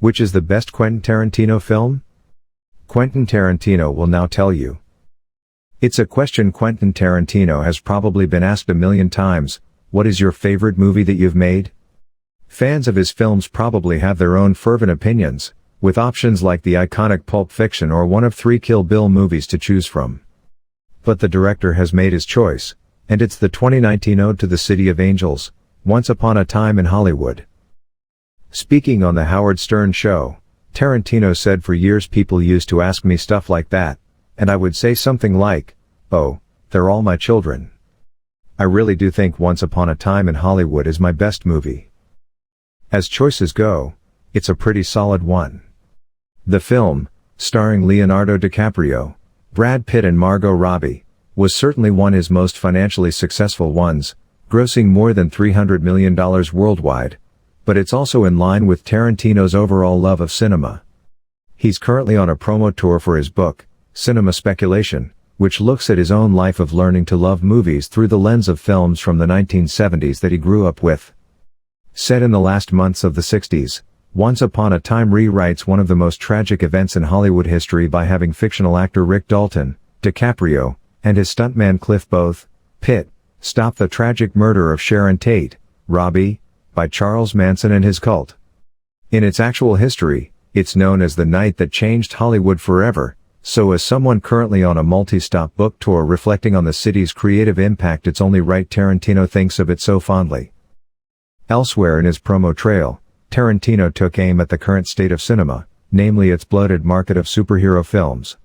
Which is the best Quentin Tarantino film? Quentin Tarantino will now tell you. It's a question Quentin Tarantino has probably been asked a million times. What is your favorite movie that you've made? Fans of his films probably have their own fervent opinions, with options like the iconic Pulp Fiction or one of 3 Kill Bill movies to choose from. But the director has made his choice, and it's the 2019 Ode to the City of Angels, Once Upon a Time in Hollywood. Speaking on the Howard Stern show, Tarantino said, "For years people used to ask me stuff like that, and I would say something like, 'Oh, they're all my children.' I really do think Once Upon a Time in Hollywood is my best movie. As choices go, it's a pretty solid one." The film, starring Leonardo DiCaprio, Brad Pitt and Margot Robbie, was certainly one of his most financially successful ones, grossing more than $300 million worldwide, but it's also in line with Tarantino's overall love of cinema. He's currently on a promo tour for his book, Cinema Speculation, which looks at his own life of learning to love movies through the lens of films from the 1970s that he grew up with. Set in the last months of the 60s, Once Upon a Time rewrites one of the most tragic events in Hollywood history by having fictional actor Rick Dalton, DiCaprio, and his stuntman Cliff Booth, Pitt, stop the tragic murder of Sharon Tate, Robbie, by Charles Manson and his cult. In its actual history, it's known as the night that changed Hollywood forever, so as someone currently on a multi-stop book tour reflecting on the city's creative impact, it's only right Tarantino thinks of it so fondly. Elsewhere in his promo trail, Tarantino took aim at the current state of cinema, namely its bloated market of superhero films.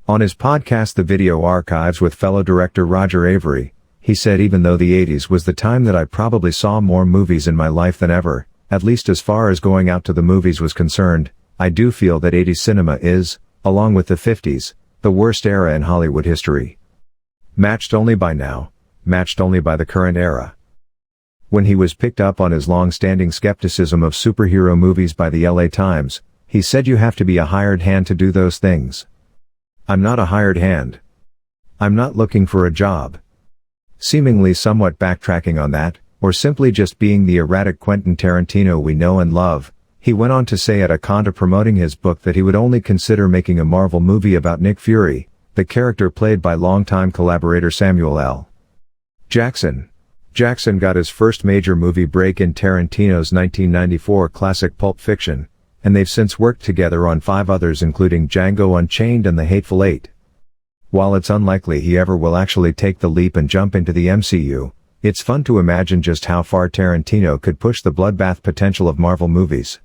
On his podcast The Video Archives with fellow director Roger Avery, he said, "Even though the 80s was the time that I probably saw more movies in my life than ever, at least as far as going out to the movies was concerned, I do feel that 80s cinema is, along with the 50s, the worst era in Hollywood history. Matched only by now, matched only by the current era." When he was picked up on his long-standing skepticism of superhero movies by the LA Times, he said, "You have to be a hired hand to do those things. I'm not a hired hand. I'm not looking for a job." Seemingly somewhat backtracking on that, or simply just being the erratic Quentin Tarantino we know and love, he went on to say at a con promoting his book that he would only consider making a Marvel movie about Nick Fury, the character played by longtime collaborator Samuel L. Jackson. Jackson got his first major movie break in Tarantino's 1994 classic Pulp Fiction, and they've since worked together on 5 others including Django Unchained and The Hateful Eight. While it's unlikely he ever will actually take the leap and jump into the MCU, it's fun to imagine just how far Tarantino could push the bloodbath potential of Marvel movies.